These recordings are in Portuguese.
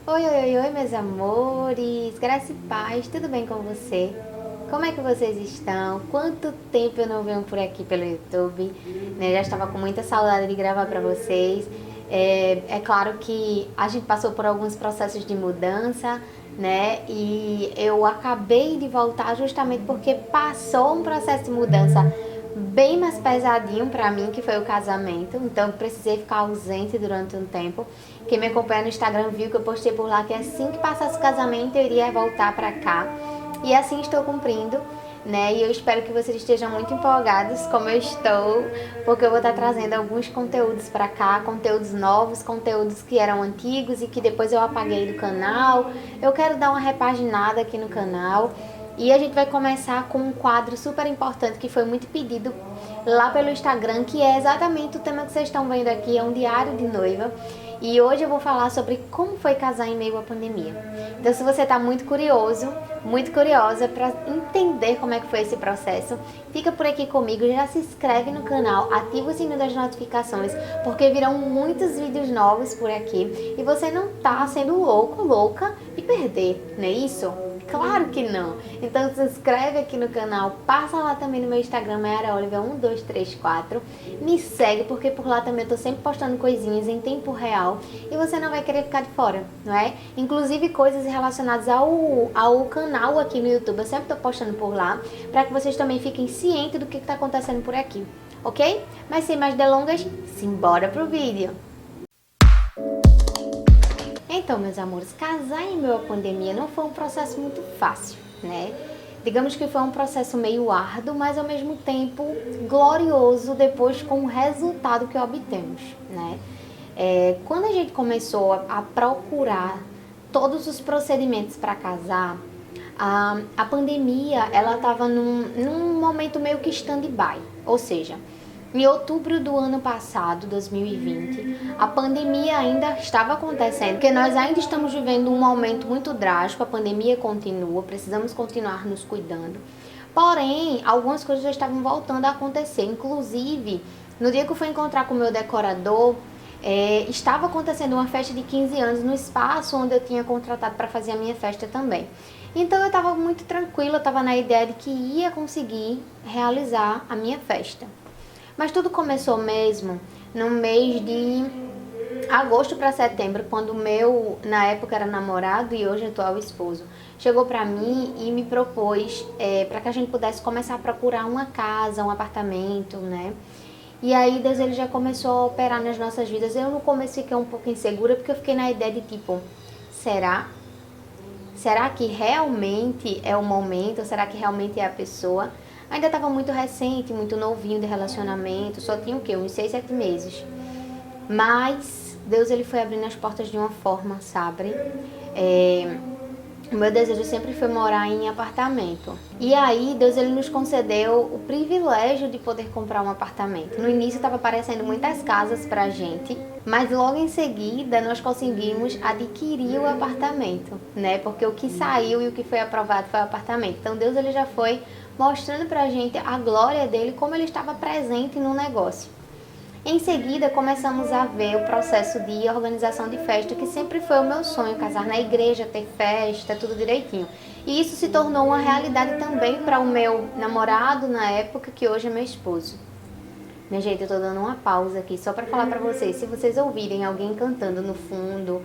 Oi, oi, oi, oi, meus amores, graça e paz, tudo bem com você? Como é que vocês estão? Quanto tempo eu não venho por aqui pelo YouTube, né? Já estava com muita saudade de gravar para vocês. É claro que a gente passou por alguns processos de mudança, né? E eu acabei de voltar justamente porque passou um processo de mudança bem mais pesadinho pra mim, que foi o casamento. Então eu precisei ficar ausente durante um tempo. Quem me acompanha no Instagram viu que eu postei por lá que assim que passasse o casamento eu iria voltar pra cá. E assim estou cumprindo, né? E eu espero que vocês estejam muito empolgados, como eu estou, porque eu vou estar trazendo alguns conteúdos pra cá, conteúdos novos, conteúdos que eram antigos e que depois eu apaguei do canal. Eu quero dar uma repaginada aqui no canal. E a gente vai começar com um quadro super importante que foi muito pedido lá pelo Instagram, que é exatamente o tema que vocês estão vendo aqui, é um diário de noiva. E hoje eu vou falar sobre como foi casar em meio à pandemia. Então, se você está muito curioso, muito curiosa para entender como é que foi esse processo, fica por aqui comigo, já se inscreve no canal, ativa o sininho das notificações, porque virão muitos vídeos novos por aqui e você não tá sendo louco, louca de perder, não é isso? Claro que não. Então se inscreve aqui no canal, passa lá também no meu Instagram, mayaraoliver1234. Me segue, porque por lá também eu tô sempre postando coisinhas em tempo real e você não vai querer ficar de fora, não é? Inclusive coisas relacionadas ao canal aqui no YouTube, eu sempre tô postando por lá, para que vocês também fiquem cientes do que tá acontecendo por aqui, ok? Mas sem mais delongas, simbora pro vídeo! Então, meus amores, casar em meio à pandemia não foi um processo muito fácil, né? Digamos que foi um processo meio árduo, mas ao mesmo tempo glorioso depois com o resultado que obtemos, né? Quando a gente começou a procurar todos os procedimentos para casar, a pandemia ela estava num momento meio que stand-by, ou seja, em outubro do ano passado, 2020, a pandemia ainda estava acontecendo, porque nós ainda estamos vivendo um momento muito drástico, a pandemia continua, precisamos continuar nos cuidando. Porém, algumas coisas já estavam voltando a acontecer, inclusive, no dia que eu fui encontrar com o meu decorador, estava acontecendo uma festa de 15 anos no espaço onde eu tinha contratado para fazer a minha festa também. Então eu estava muito tranquila, eu estava na ideia de que ia conseguir realizar a minha festa. Mas tudo começou mesmo no mês de agosto para setembro, quando o meu, na época era namorado e hoje atual esposo, chegou para mim e me propôs para que a gente pudesse começar a procurar uma casa, um apartamento, né? E aí Deus ele já começou a operar nas nossas vidas. Eu no começo fiquei um pouco insegura porque eu fiquei na ideia de tipo, será? Será que realmente é o momento? Será que realmente é a pessoa? Ainda estava muito recente, muito novinho de relacionamento, só tinha o quê? Uns 6, 7 meses. Mas Deus ele foi abrindo as portas de uma forma, sabe? O meu desejo sempre foi morar em apartamento. E aí Deus ele nos concedeu o privilégio de poder comprar um apartamento. No início estava aparecendo muitas casas pra gente, mas logo em seguida nós conseguimos adquirir o apartamento, né? Porque o que saiu e o que foi aprovado foi o apartamento. Então Deus ele já foi mostrando pra gente a glória dele, como ele estava presente no negócio. Em seguida, começamos a ver o processo de organização de festa, que sempre foi o meu sonho, casar na igreja, ter festa, tudo direitinho. E isso se tornou uma realidade também para o meu namorado na época, que hoje é meu esposo. Minha gente, eu tô dando uma pausa aqui só para falar para vocês, se vocês ouvirem alguém cantando no fundo,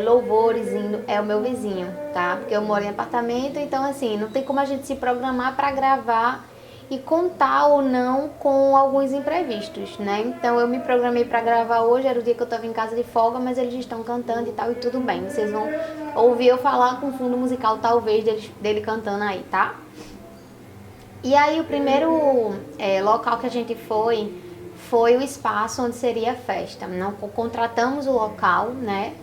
louvores indo, é o meu vizinho, tá? Porque eu moro em apartamento, então assim, não tem como a gente se programar para gravar e contar ou não com alguns imprevistos, né? Então eu me programei para gravar hoje, era o dia que eu estava em casa de folga, mas eles estão cantando e tal, e tudo bem. Vocês vão ouvir eu falar com fundo musical, talvez, dele cantando aí, tá? E aí o primeiro local que a gente foi o espaço onde seria a festa. Não contratamos o local, né?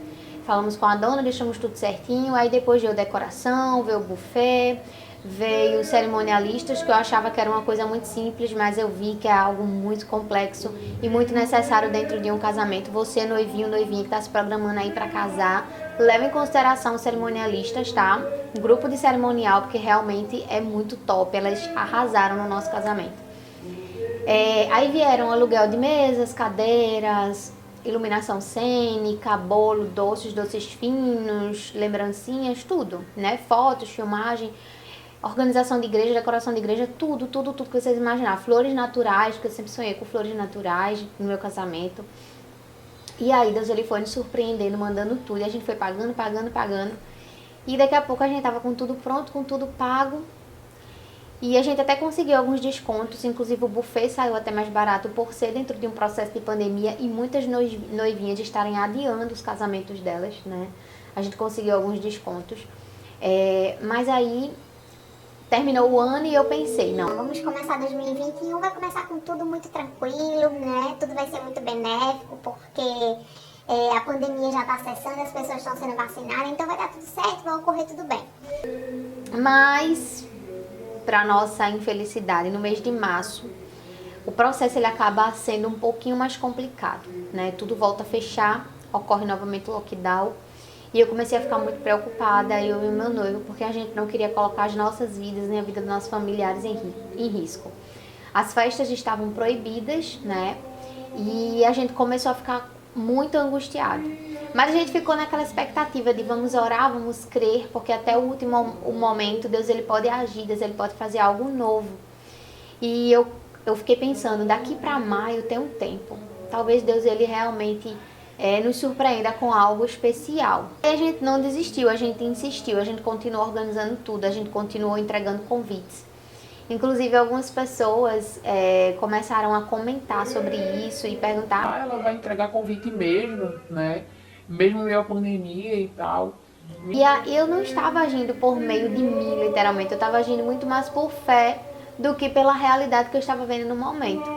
Falamos com a dona, deixamos tudo certinho. Aí depois veio decoração, veio o buffet, veio os cerimonialistas, que eu achava que era uma coisa muito simples, mas eu vi que é algo muito complexo e muito necessário dentro de um casamento. Você, noivinho, noivinha que está se programando aí para casar, leve em consideração os cerimonialistas, tá? Grupo de cerimonial, porque realmente é muito top, elas arrasaram no nosso casamento. Aí vieram aluguel de mesas, cadeiras, iluminação cênica, bolo, doces, doces finos, lembrancinhas, tudo, né? Fotos, filmagem, organização de igreja, decoração de igreja, tudo que vocês imaginar. Flores naturais, porque eu sempre sonhei com flores naturais no meu casamento. E aí Deus ele foi nos surpreendendo, mandando tudo, e a gente foi pagando. E daqui a pouco a gente tava com tudo pronto, com tudo pago. E a gente até conseguiu alguns descontos, inclusive o buffet saiu até mais barato por ser dentro de um processo de pandemia e muitas noivinhas estarem adiando os casamentos delas, né? A gente conseguiu alguns descontos. Mas aí terminou o ano e eu pensei, não, Vamos começar 2021, vai começar com tudo muito tranquilo, né? Tudo vai ser muito benéfico, porque a pandemia já está cessando, as pessoas estão sendo vacinadas, então vai dar tudo certo, vai ocorrer tudo bem. Mas, para nossa infelicidade, no mês de março, o processo ele acaba sendo um pouquinho mais complicado, né? Tudo volta a fechar, ocorre novamente o lockdown. E eu comecei a ficar muito preocupada, eu e o meu noivo, porque a gente não queria colocar as nossas vidas nem a vida dos nossos familiares em risco. As festas estavam proibidas, né? E a gente começou a ficar muito angustiado. Mas a gente ficou naquela expectativa de vamos orar, vamos crer, porque até o último momento Deus ele pode agir, Deus ele pode fazer algo novo. E eu fiquei pensando, daqui para maio tem um tempo. Talvez Deus ele realmente nos surpreenda com algo especial. E a gente não desistiu, a gente insistiu, a gente continuou organizando tudo, a gente continuou entregando convites. Inclusive algumas pessoas começaram a comentar sobre isso e perguntar: ela vai entregar convite mesmo, né? Mesmo meio a pandemia e tal. E eu não estava agindo por meio de mim, literalmente. Eu estava agindo muito mais por fé do que pela realidade que eu estava vendo no momento.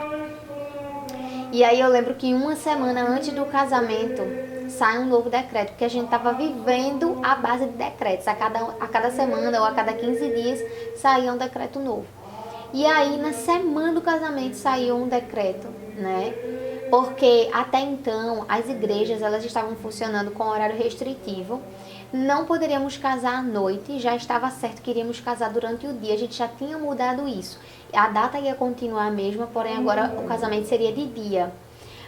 E aí eu lembro que uma semana antes do casamento sai um novo decreto, porque a gente estava vivendo a base de decretos. A cada semana ou a cada 15 dias saía um decreto novo. E aí na semana do casamento saiu um decreto, né? Porque até então as igrejas elas estavam funcionando com horário restritivo. Não poderíamos casar à noite, já estava certo que iríamos casar durante o dia, a gente já tinha mudado isso. A data ia continuar a mesma, porém agora o casamento seria de dia.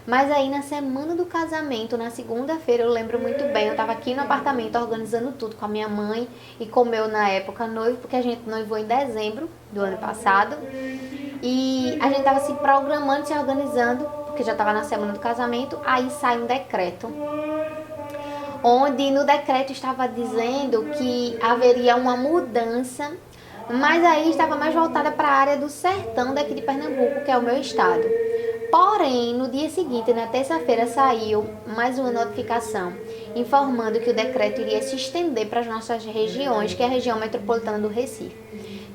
Mas aí na semana do casamento, na segunda-feira, eu lembro muito bem, eu estava aqui no apartamento organizando tudo com a minha mãe e com o meu, na época, noivo, porque a gente noivou em dezembro do ano passado. E a gente estava se programando, se organizando, porque já estava na semana do casamento, aí sai um decreto. Onde no decreto estava dizendo que haveria uma mudança, mas aí estava mais voltada para a área do sertão daqui de Pernambuco, que é o meu estado. Porém, no dia seguinte, na terça-feira, saiu mais uma notificação informando que o decreto iria se estender para as nossas regiões, que é a região metropolitana do Recife.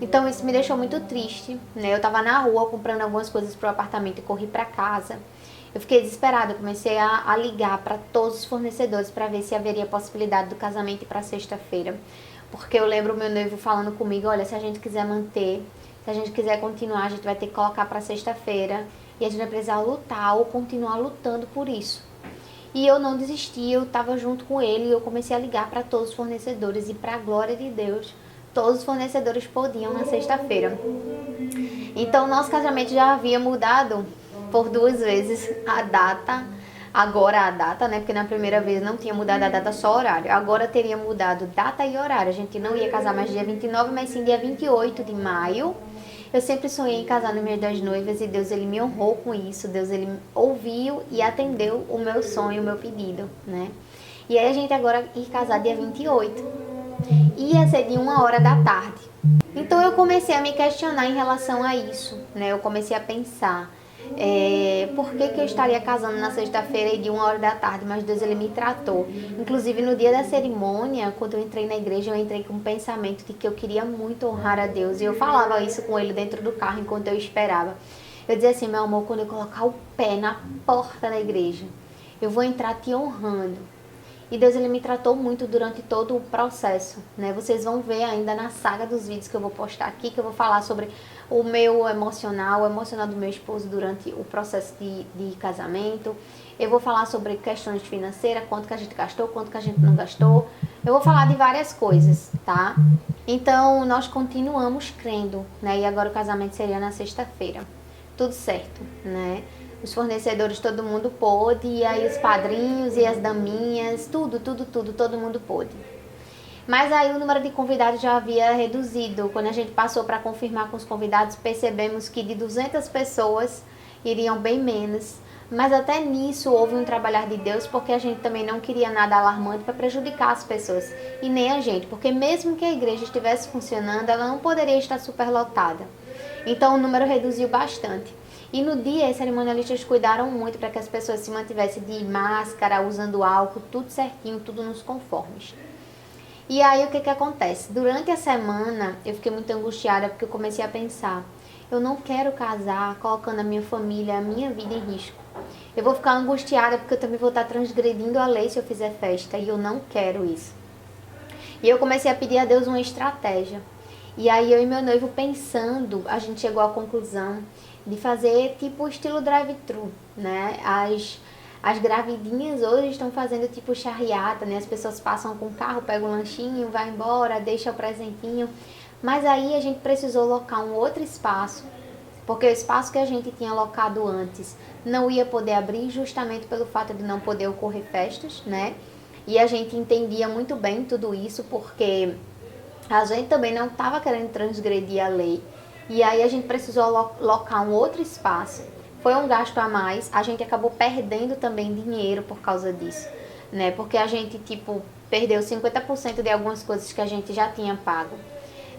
Então isso me deixou muito triste, né? Eu estava na rua comprando algumas coisas para o apartamento e corri para casa. Eu fiquei desesperada, comecei a ligar para todos os fornecedores para ver se haveria possibilidade do casamento ir para sexta-feira. Porque eu lembro o meu noivo falando comigo, olha, se a gente quiser manter, se a gente quiser continuar, a gente vai ter que colocar para sexta-feira e a gente vai precisar lutar ou continuar lutando por isso. E eu não desisti, eu estava junto com ele e eu comecei a ligar para todos os fornecedores e para a glória de Deus, todos os fornecedores podiam na sexta-feira. Então o nosso casamento já havia mudado por 2 vezes a data, agora a data, né? Porque na primeira vez não tinha mudado a data, só horário. Agora teria mudado data e horário. A gente não ia casar mais dia 29, mas sim dia 28 de maio. Eu sempre sonhei em casar no mês das noivas e Deus ele me honrou com isso. Deus ele ouviu e atendeu o meu sonho, o meu pedido, né? E aí a gente agora ia casar dia 28. Ia ser de 1h da tarde. Então eu comecei a me questionar em relação a isso, né? Eu comecei a pensar, por que eu estaria casando na sexta-feira e de 1h da tarde, mas Deus ele me tratou. Inclusive no dia da cerimônia, quando eu entrei na igreja, eu entrei com o pensamento de que eu queria muito honrar a Deus. E eu falava isso com ele dentro do carro enquanto eu esperava. Eu dizia assim, meu amor, quando eu colocar o pé na porta da igreja, eu vou entrar te honrando. E Deus ele me tratou muito durante todo o processo, né? Vocês vão ver ainda na saga dos vídeos que eu vou postar aqui, que eu vou falar sobre o meu emocional, o emocional do meu esposo durante o processo de casamento. Eu vou falar sobre questões financeiras, quanto que a gente gastou, quanto que a gente não gastou. Eu vou falar de várias coisas, tá? Então, nós continuamos crendo, né? E agora o casamento seria na sexta-feira. Tudo certo, né? os fornecedores, todo mundo pôde, e aí os padrinhos e as daminhas, tudo, todo mundo pôde. Mas aí o número de convidados já havia reduzido. Quando a gente passou para confirmar com os convidados, percebemos que de 200 pessoas iriam bem menos. Mas até nisso houve um trabalhar de Deus, porque a gente também não queria nada alarmante para prejudicar as pessoas. E nem a gente, porque mesmo que a igreja estivesse funcionando, ela não poderia estar superlotada. Então o número reduziu bastante. E no dia, os cerimonialistas cuidaram muito para que as pessoas se mantivessem de máscara, usando álcool, tudo certinho, tudo nos conformes. E aí o que acontece? Durante a semana eu fiquei muito angustiada porque eu comecei a pensar, eu não quero casar colocando a minha família, a minha vida em risco. Eu vou ficar angustiada porque eu também vou estar transgredindo a lei se eu fizer festa e eu não quero isso. E eu comecei a pedir a Deus uma estratégia. E aí eu e meu noivo pensando, a gente chegou à conclusão de fazer tipo o estilo drive-thru, né? As gravidinhas hoje estão fazendo tipo charreata, né? As pessoas passam com o carro, pegam o lanchinho, vai embora, deixa o presentinho. Mas aí a gente precisou locar um outro espaço, porque o espaço que a gente tinha locado antes não ia poder abrir justamente pelo fato de não poder ocorrer festas, né? E a gente entendia muito bem tudo isso, porque a gente também não estava querendo transgredir a lei. E aí a gente precisou locar um outro espaço. Foi um gasto a mais, a gente acabou perdendo também dinheiro por causa disso, né? Porque a gente, tipo, perdeu 50% de algumas coisas que a gente já tinha pago.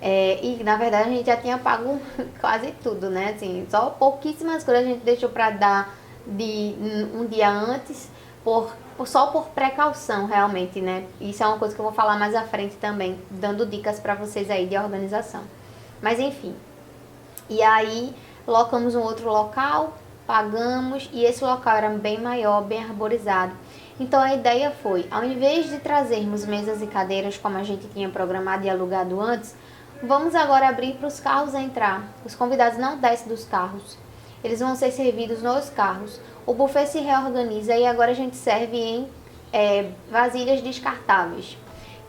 E, na verdade, a gente já tinha pago quase tudo, né? Assim, só pouquíssimas coisas a gente deixou para dar de um dia antes, só por precaução, realmente, né? Isso é uma coisa que eu vou falar mais à frente também, dando dicas para vocês aí de organização. Mas, enfim. E aí, locamos um outro local, pagamos, e esse local era bem maior, bem arborizado. Então a ideia foi, ao invés de trazermos mesas e cadeiras como a gente tinha programado e alugado antes, vamos agora abrir para os carros entrar. Os convidados não descem dos carros, eles vão ser servidos nos carros. O buffet se reorganiza e agora a gente serve em vasilhas descartáveis.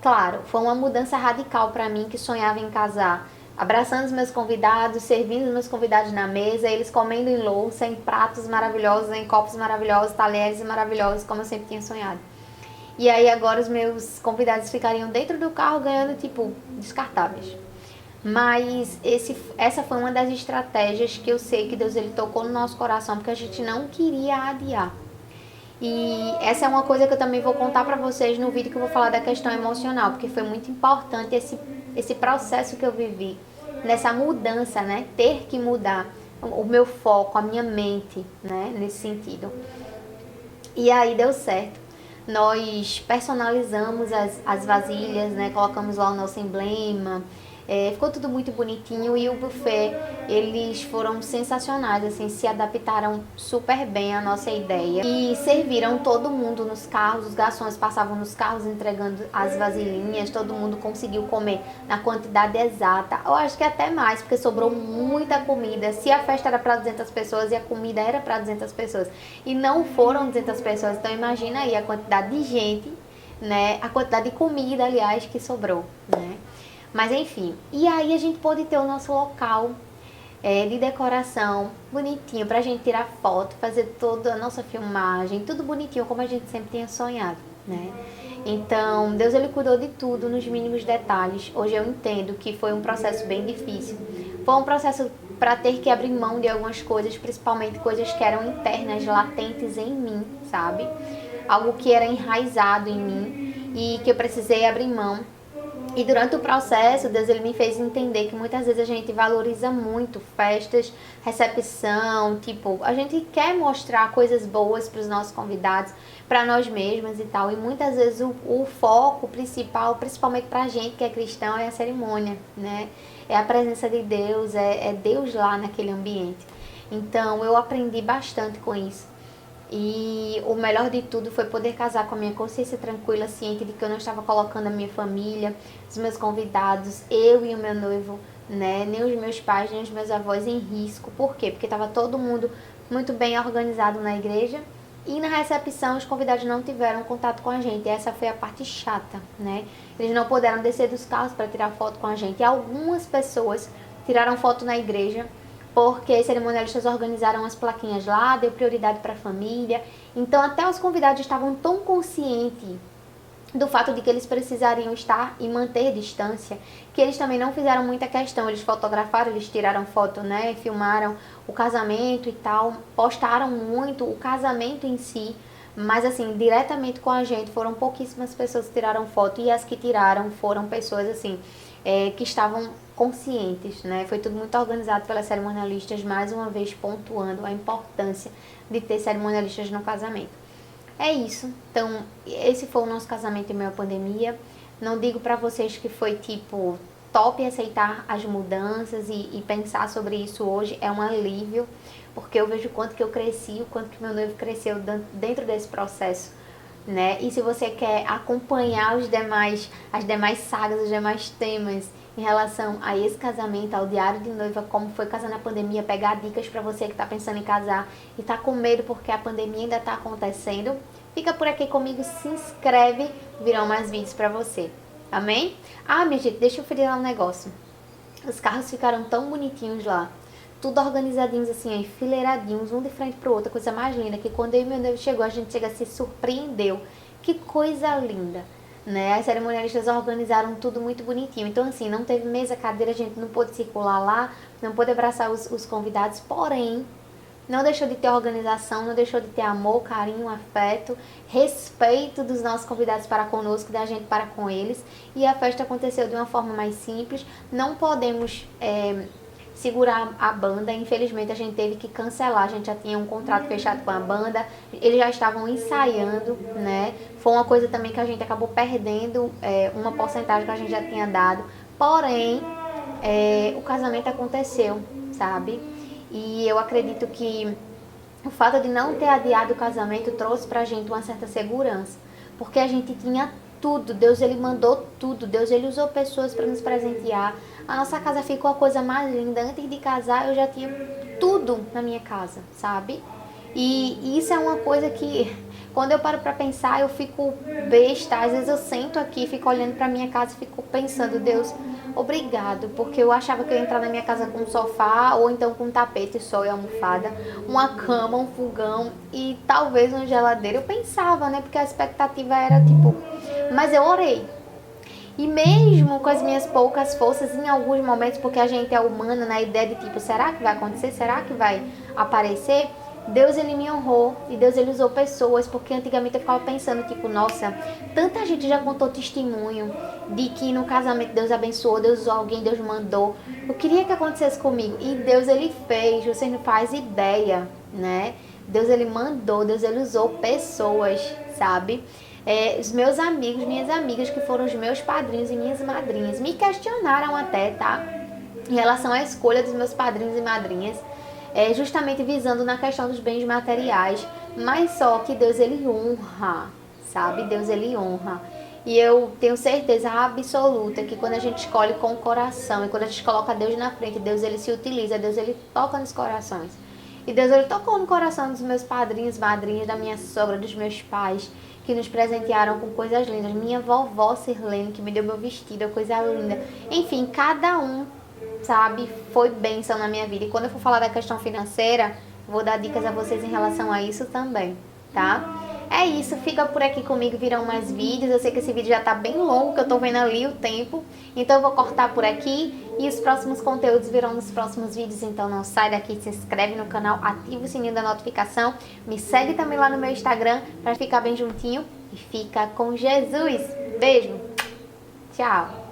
Claro, foi uma mudança radical para mim que sonhava em casar, abraçando os meus convidados, servindo os meus convidados na mesa, eles comendo em louça, em pratos maravilhosos, em copos maravilhosos, talheres maravilhosos, como eu sempre tinha sonhado. E aí agora os meus convidados ficariam dentro do carro ganhando, tipo, descartáveis. Mas essa foi uma das estratégias que eu sei que Deus ele tocou no nosso coração, porque a gente não queria adiar. E essa é uma coisa que eu também vou contar pra vocês no vídeo que eu vou falar da questão emocional, porque foi muito importante esse processo que eu vivi, nessa mudança, né? Ter que mudar o meu foco, a minha mente, né? Nesse sentido. E aí deu certo. Nós personalizamos as vasilhas, né? Colocamos lá o nosso emblema. Ficou tudo muito bonitinho e o buffet, eles foram sensacionais, assim, se adaptaram super bem à nossa ideia e serviram todo mundo nos carros, os garçons passavam nos carros entregando as vasilhinhas, todo mundo conseguiu comer na quantidade exata, eu acho que até mais, porque sobrou muita comida. Se a festa era para 200 pessoas e a comida era para 200 pessoas e não foram 200 pessoas, então imagina aí a quantidade de gente, né, a quantidade de comida, aliás, que sobrou, né. Mas enfim, e aí a gente pôde ter o nosso local de decoração bonitinho pra gente tirar foto, fazer toda a nossa filmagem, tudo bonitinho como a gente sempre tinha sonhado, né? Então, Deus ele cuidou de tudo nos mínimos detalhes. Hoje eu entendo que foi um processo bem difícil. Foi um processo para ter que abrir mão de algumas coisas, principalmente coisas que eram internas, latentes em mim, sabe? Algo que era enraizado em mim e que eu precisei abrir mão. E durante o processo, Deus ele me fez entender que muitas vezes a gente valoriza muito festas, recepção, tipo, a gente quer mostrar coisas boas para os nossos convidados, para nós mesmas e tal. E muitas vezes o foco principal, principalmente para a gente que é cristão, é a cerimônia, né? É a presença de Deus, é Deus lá naquele ambiente. Então eu aprendi bastante com isso. E o melhor de tudo foi poder casar com a minha consciência tranquila, ciente de que eu não estava colocando a minha família, os meus convidados, eu e o meu noivo, né, nem os meus pais, nem os meus avós em risco. Por quê? Porque estava todo mundo muito bem organizado na igreja e na recepção os convidados não tiveram contato com a gente. E essa foi a parte chata, né? Eles não puderam descer dos carros para tirar foto com a gente. E algumas pessoas tiraram foto na igreja, porque cerimonialistas organizaram as plaquinhas lá, deu prioridade para a família. Então até os convidados estavam tão conscientes do fato de que eles precisariam estar e manter distância, que eles também não fizeram muita questão. Eles fotografaram, eles tiraram foto, né, filmaram o casamento e tal, postaram muito o casamento em si, mas assim, diretamente com a gente, foram pouquíssimas pessoas que tiraram foto, e as que tiraram foram pessoas assim, que estavam conscientes, né? Foi tudo muito organizado pelas cerimonialistas, mais uma vez pontuando a importância de ter cerimonialistas no casamento. É isso. Então, esse foi o nosso casamento em meio à pandemia. Não digo pra vocês que foi tipo top aceitar as mudanças e pensar sobre isso hoje. É um alívio, porque eu vejo o quanto que eu cresci, o quanto que meu noivo cresceu dentro desse processo, né? E se você quer acompanhar as demais sagas, os demais temas em relação a esse casamento, ao diário de noiva, como foi casar na pandemia, pegar dicas para você que está pensando em casar e está com medo porque a pandemia ainda está acontecendo, fica por aqui comigo, se inscreve, virão mais vídeos para você. Amém? Ah, minha gente, deixa eu frisar um negócio. Os carros ficaram tão bonitinhos lá, tudo organizadinhos assim, enfileiradinhos, um de frente pro outro, coisa mais linda, que quando eu e meu noivo chegou, a gente se surpreendeu. Que coisa linda, né? As cerimonialistas organizaram tudo muito bonitinho. Então assim, não teve mesa, cadeira, a gente não pôde circular lá, não pôde abraçar os convidados, porém, não deixou de ter organização, não deixou de ter amor, carinho, afeto, respeito dos nossos convidados para conosco, da gente para com eles. E a festa aconteceu de uma forma mais simples. Não podemos segurar a banda, infelizmente a gente teve que cancelar, a gente já tinha um contrato fechado com a banda, eles já estavam ensaiando, né? Foi uma coisa também que a gente acabou perdendo, uma porcentagem que a gente já tinha dado, porém, o casamento aconteceu, sabe? E eu acredito que o fato de não ter adiado o casamento trouxe pra gente uma certa segurança, porque a gente tinha tudo, Deus ele mandou tudo, Deus ele usou pessoas para nos presentear. A nossa casa ficou a coisa mais linda. Antes de casar eu já tinha tudo na minha casa, sabe? E isso é uma coisa que quando eu paro pra pensar eu fico besta. Às vezes eu sento aqui, fico olhando pra minha casa e fico pensando, Deus, obrigado, porque eu achava que eu ia entrar na minha casa com um sofá ou então com um tapete só e almofada, uma cama, um fogão e talvez uma geladeira. Eu pensava, né? Porque a expectativa era tipo... Mas eu orei. E mesmo com as minhas poucas forças, em alguns momentos, porque a gente é humana, na ideia de tipo, será que vai acontecer? Será que vai aparecer? Deus ele me honrou e Deus ele usou pessoas, porque antigamente eu ficava pensando, tipo, nossa, tanta gente já contou testemunho de que no casamento Deus abençoou, Deus usou alguém, Deus mandou. Eu queria que acontecesse comigo e Deus ele fez, você não faz ideia, né? Deus ele mandou, Deus ele usou pessoas, sabe? Os meus amigos, minhas amigas, que foram os meus padrinhos e minhas madrinhas, me questionaram até, tá? Em relação à escolha dos meus padrinhos e madrinhas, justamente visando na questão dos bens materiais, mas só que Deus ele honra, sabe? Deus ele honra. E eu tenho certeza absoluta que quando a gente escolhe com o coração e quando a gente coloca Deus na frente, Deus ele se utiliza, Deus ele toca nos corações. E Deus ele tocou no coração dos meus padrinhos, madrinhas, da minha sogra, dos meus pais, que nos presentearam com coisas lindas. Minha vovó Sirlene, que me deu meu vestido, coisa linda. Enfim, cada um, sabe, foi bênção na minha vida. E quando eu for falar da questão financeira, vou dar dicas a vocês em relação a isso também, tá? É isso, fica por aqui comigo, virão mais vídeos. Eu sei que esse vídeo já tá bem longo, que eu tô vendo ali o tempo. Então eu vou cortar por aqui e os próximos conteúdos virão nos próximos vídeos. Então não sai daqui, se inscreve no canal, ativa o sininho da notificação. Me segue também lá no meu Instagram pra ficar bem juntinho. E fica com Jesus. Beijo. Tchau.